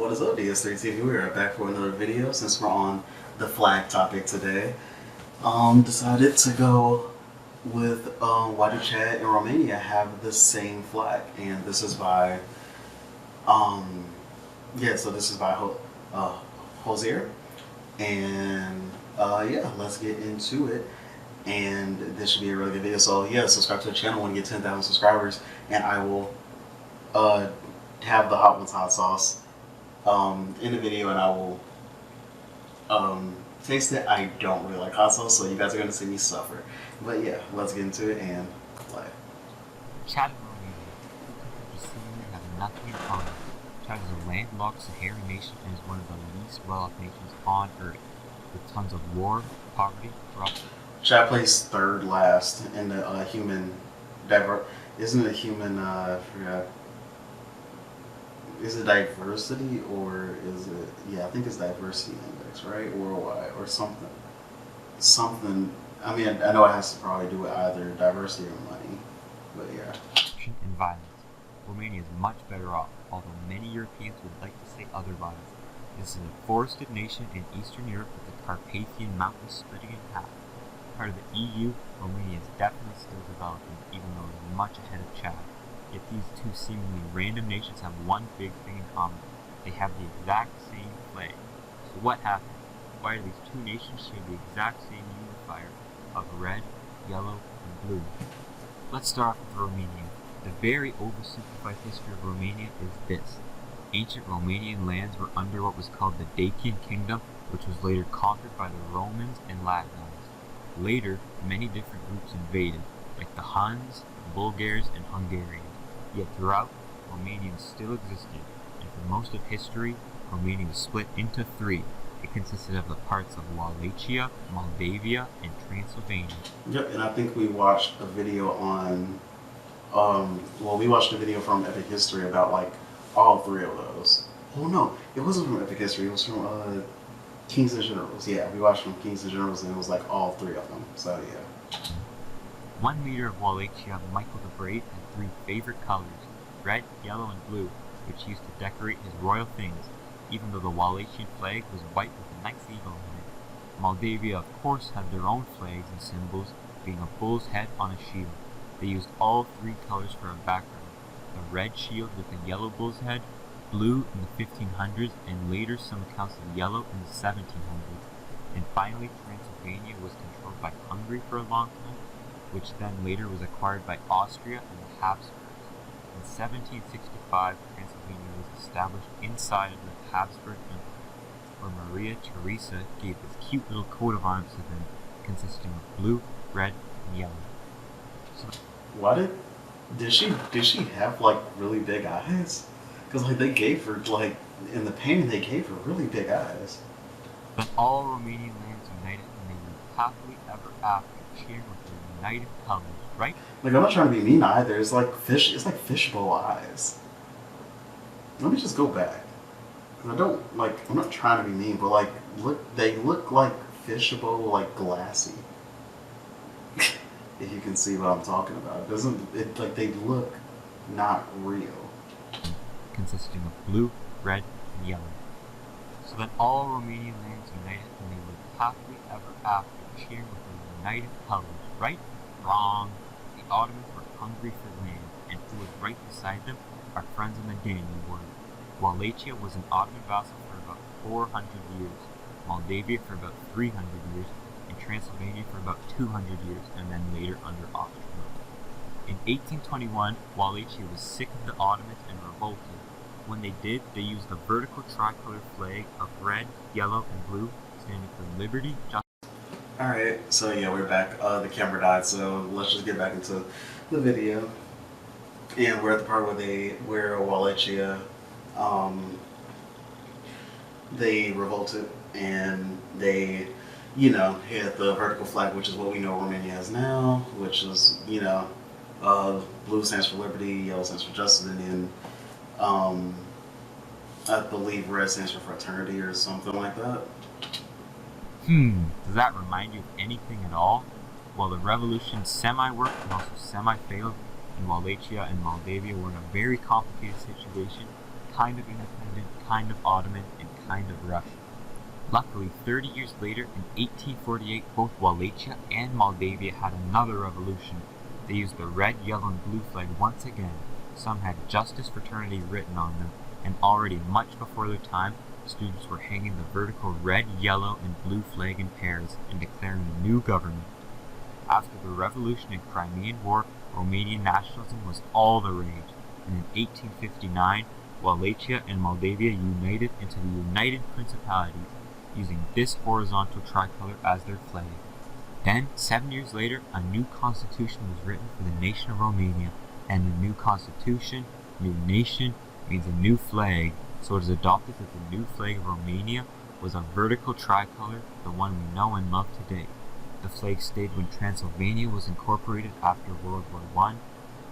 What is up, DS3 TV? We are back for another video. Since we're on the flag topic today, decided to go with why do Chad and Romania have the same flag? And this is by um, so this is by h0ser, and yeah, let's get into it. And this should be a really good video. So yeah, subscribe to the channel when you get 10,000 subscribers, and I will uh, have the hot ones hot sauce in the video, and I will taste it. I don't really like hot sauce, so you guys are gonna see me suffer. But yeah, let's get into it and play. Chad and Romania, two countries seemingly have nothing in common. Chad is a landlocked Saharan nation and is one of the least well-off nations on Earth, with tons of war, poverty, corruption. Chad plays third last in the human diver. Isn't it human? I forgot. Is it diversity or is it? Yeah, I think it's diversity index, right? Worldwide or something. Something. I mean, I know it has to probably do with either diversity or money, but yeah. Corruption and violence. Romania is much better off, although many Europeans would like to say otherwise. This is a forested nation in Eastern Europe with the Carpathian Mountains splitting in half. Part of the EU, Romania is definitely still developing, even though it is much ahead of Chad. Yet these two seemingly random nations have one big thing in common. They have the exact same flag. So what happened? Why do these two nations share the exact same unifier of red, yellow, and blue? Let's start off with Romania. The very oversimplified history of Romania is this. Ancient Romanian lands were under what was called the Dacian Kingdom, which was later conquered by the Romans and Latins. Later, many different groups invaded, like the Huns, Bulgars, and Hungarians. Yet throughout, Romanians still existed, and for most of history, Romania was split into three. It consisted of the parts of Wallachia, Moldavia, and Transylvania. Yep, and I think we watched a video on, we watched a video from Epic History about like all three of those. Oh no, it wasn't from Epic History. It was from Kings and Generals. Yeah, we watched from Kings and Generals, and it was like all three of them. So yeah. One leader of Wallachia, Michael the Brave, had three favorite colors, red, yellow, and blue, which he used to decorate his royal things, even though the Wallachian flag was white with a nice eagle on it. Moldavia, of course, had their own flags and symbols, being a bull's head on a shield. They used all three colors for a background, the red shield with a yellow bull's head, blue in the 1500s, and later some accounts of yellow in the 1700s. And finally, Transylvania was controlled by Hungary for a long time, which then later was acquired by Austria and the Habsburgs. In 1765, Transylvania was established inside of the Habsburg Empire, where Maria Theresa gave this cute little coat of arms to them, consisting of blue, red, and yellow. So, Why did she have like really big eyes? Because like they gave her like in the painting they gave her really big eyes. then all Romanian lands united and they lived happily ever after, cheering with their united colors, right? Like I'm not trying to be mean either. It's like fish. It's like fishbowl eyes. Let me just go back. 'Cause I don't like. I'm not trying to be mean, but like look, they look like fishbowl, like glassy. If you can see what I'm talking about, doesn't it? Like they look not real. Consisting of blue, red, and yellow. So then all Romanian lands united and they lived happily ever after, cheering with their united colors, right? Wrong. The Ottomans were hungry for land, and who was right beside them? Our friends in the Danube were. Wallachia was an Ottoman vassal for about 400 years, Moldavia for about 300 years, and Transylvania for about 200 years, and then later under Austria. In 1821, Wallachia was sick of the Ottomans and revolted. When they did, they used the vertical tricolor flag of red, yellow, and blue, standing for liberty, justice. Alright, so yeah, we're back. The camera died, so let's just get back into the video. And we're at the part where Wallachia, they revolted and they, hit the vertical flag, which is what we know Romania has now, which is, blue stands for liberty, yellow stands for justice, and then I believe red stands for fraternity or something like that. Does that remind you of anything at all? Well, the revolution semi-worked and also semi-failed, and Wallachia and Moldavia were in a very complicated situation, kind of independent, kind of Ottoman, and kind of Russian. Luckily, 30 years later, in 1848, both Wallachia and Moldavia had another revolution. They used the red, yellow, and blue flag once again. Some had Justice Fraternity written on them, and already much before their time, students were hanging the vertical red, yellow, and blue flag in pairs and declaring a new government. After the revolution and Crimean War, Romanian nationalism was all the rage, and in 1859, Wallachia and Moldavia united into the United Principalities, using this horizontal tricolor as their flag. Then, 7 years later, a new constitution was written for the nation of Romania, and a new constitution, new nation, means a new flag, so it is adopted that the new flag of Romania was a vertical tricolor, the one we know and love today. The flag stayed when Transylvania was incorporated after World War I.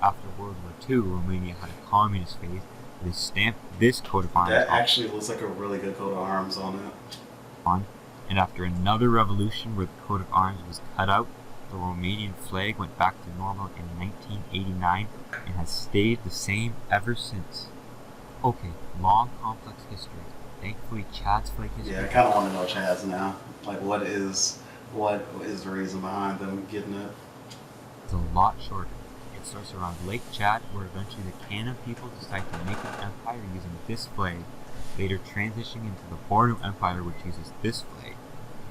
After World War II, Romania had a communist phase. They stamped this coat of arms. That actually looks like a really good coat of arms on it. And after another revolution where the coat of arms was cut out, the Romanian flag went back to normal in 1989 and has stayed the same ever since. Okay, long, complex history. Thankfully, Chad's flag history. Yeah, I kind of want to know Chad's now. Like, what is the reason behind them getting it? It's a lot shorter. It starts around Lake Chad, where eventually the Kanem people decide to make an empire using this flag, later transitioning into the Bornu Empire, which uses this flag.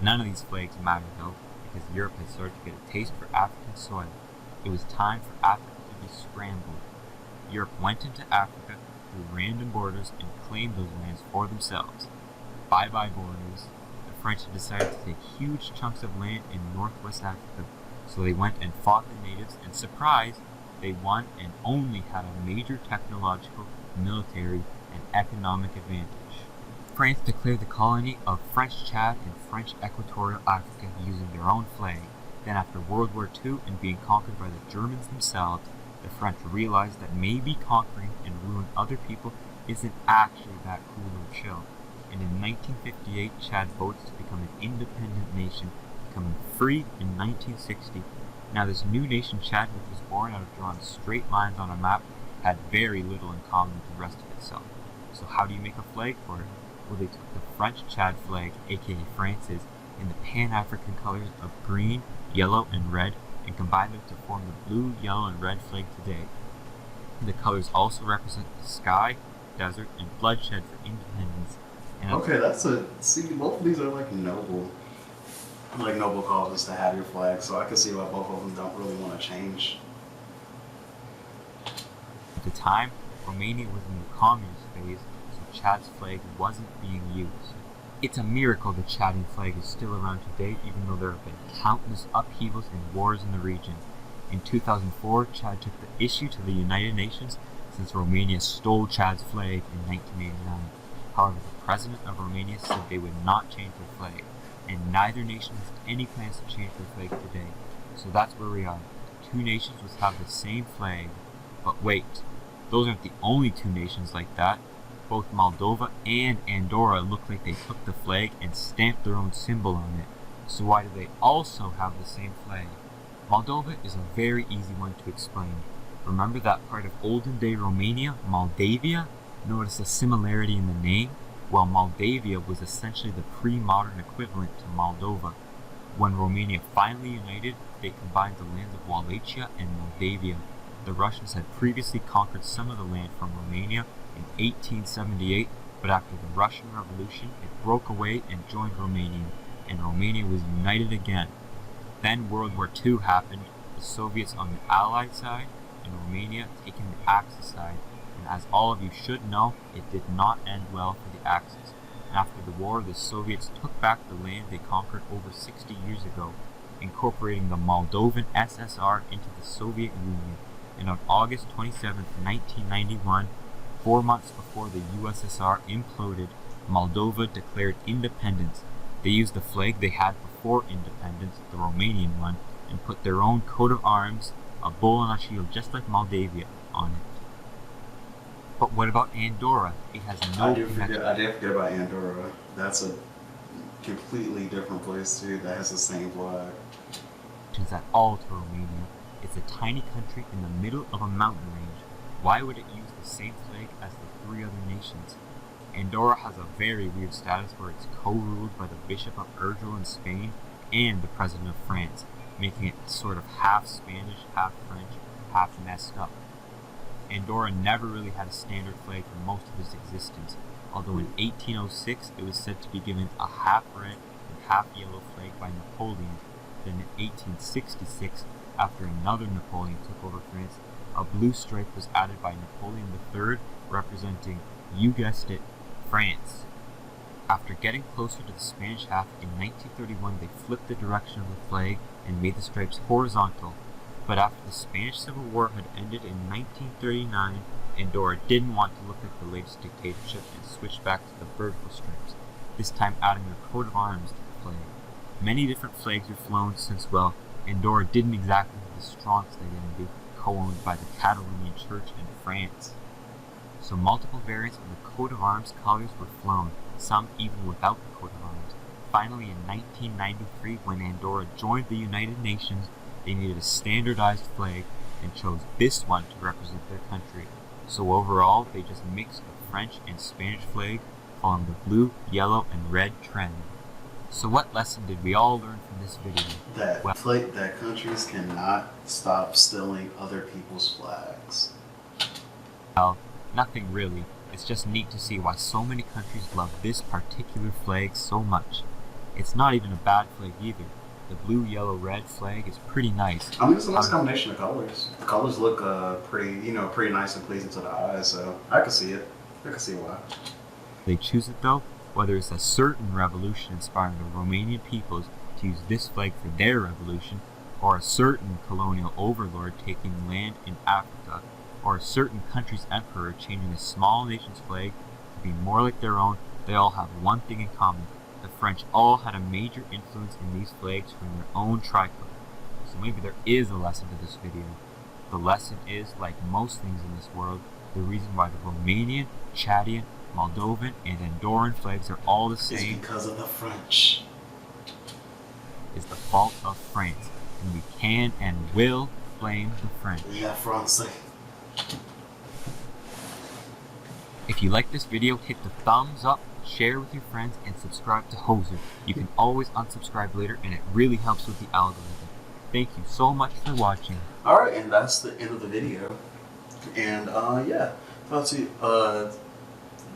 None of these flags matter though, because Europe had started to get a taste for African soil. It was time for Africa to be scrambled. Europe went into Africa through random borders and claimed those lands for themselves. Bye-bye borders. The French had decided to take huge chunks of land in northwest Africa, so they went and fought the natives, and surprise, they won and only had a major technological, military, and economic advantage. France declared the colony of French Chad and French Equatorial Africa using their own flag. Then after World War II and being conquered by the Germans themselves, the French realized that maybe conquering and ruling other people isn't actually that cool or chill. And in 1958, Chad voted to become an independent nation, becoming free in 1960. Now this new nation, Chad, which was born out of drawing straight lines on a map, had very little in common with the rest of itself. So how do you make a flag for it? Well, they took the French Chad flag, aka France's, in the Pan-African colors of green, yellow, and red, and combined them to form the blue, yellow, and red flag today. The colors also represent the sky, desert, and bloodshed for independence. And okay, both of these are like noble causes to have your flag, so I can see why both of them don't really want to change. At the time, Romania was in the communist phase, so Chad's flag wasn't being used. It's a miracle the Chadian flag is still around today, even though there have been countless upheavals and wars in the region. In 2004, Chad took the issue to the United Nations since Romania stole Chad's flag in 1989. However, the president of Romania said they would not change their flag, and neither nation has any plans to change their flag today. So that's where we are. Two nations which have the same flag. But wait, those aren't the only two nations like that. Both Moldova and Andorra look like they took the flag and stamped their own symbol on it. So why do they also have the same flag? Moldova is a very easy one to explain. Remember that part of olden-day Romania, Moldavia? Notice a similarity in the name? Well, Moldavia was essentially the pre-modern equivalent to Moldova. When Romania finally united, they combined the lands of Wallachia and Moldavia. The Russians had previously conquered some of the land from Romania in 1878, but after the Russian Revolution, it broke away and joined Romania, and Romania was united again. Then World War II happened, the Soviets on the Allied side, and Romania taking the Axis side, and as all of you should know, it did not end well for the Axis. After the war, the Soviets took back the land they conquered over 60 years ago, incorporating the Moldovan SSR into the Soviet Union, and on August 27, 1991, 4 months before the USSR imploded, Moldova declared independence. They used the flag they had before independence, the Romanian one, and put their own coat of arms, a bull and a shield just like Moldavia, on it. But what about Andorra? It has no connection. I did forget about Andorra. That's a completely different place too that has the same flag. At all to Romania. It's a tiny country in the middle of a mountain range. Why would it use the the same flag as the 3 other nations. Andorra has a very weird status where it's co-ruled by the Bishop of Urgel in Spain and the President of France, making it sort of half Spanish, half French, half messed up. Andorra never really had a standard flag for most of its existence, although in 1806 it was said to be given a half red and half yellow flag by Napoleon. Then in 1866, after another Napoleon took over France, a blue stripe was added by Napoleon III, representing, you guessed it, France. After getting closer to the Spanish half, in 1931 they flipped the direction of the flag and made the stripes horizontal. But after the Spanish Civil War had ended in 1939, Andorra didn't want to look like the latest dictatorship and switched back to the vertical stripes, this time adding their coat of arms to the flag. Many different flags were flown since, well, Andorra didn't exactly have the strongest identity, co-owned by the Catalonian Church in France. So multiple variants of the coat of arms colors were flown, some even without the coat of arms. Finally, in 1993, when Andorra joined the United Nations, they needed a standardized flag and chose this one to represent their country. So overall, they just mixed the French and Spanish flag, following the blue, yellow, and red trend. So what lesson did we all learn from this video? That countries cannot stop stealing other people's flags. Well, nothing really. It's just neat to see why so many countries love this particular flag so much. It's not even a bad flag either. The blue, yellow, red flag is pretty nice. I mean, it's a nice combination of colors. The colors look pretty nice and pleasing to the eye, so I can see it. I can see why. They choose it though, whether it's a certain revolution inspiring the Romanian peoples to use this flag for their revolution, or a certain colonial overlord taking land in Africa, or a certain country's emperor changing a small nation's flag to be more like their own, they all have one thing in common. The French all had a major influence in these flags from their own tricolor. So maybe there is a lesson to this video. The lesson is, like most things in this world, the reason why the Romanian, Chadian, Moldovan, and Andorran flags are all the same is because of the French. Is the fault of France, and we can and will blame the French. Yeah, France. If you like this video, hit the thumbs up, share with your friends, and subscribe to h0ser. You can always unsubscribe later, and it really helps with the algorithm. Thank you so much for watching. Alright, and that's the end of the video. And yeah,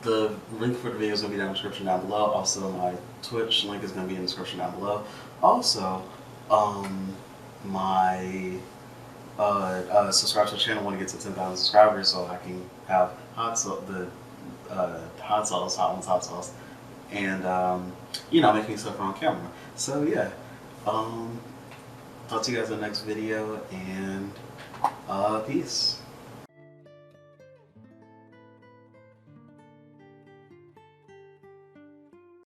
the link for the video is going to be down in the description down below. Also, my Twitch link is going to be in the description down below. Also, subscribe to the channel when it gets to 10,000 subscribers, so I can have hot sauce, and making stuff on camera. So yeah, talk to you guys in the next video, and peace.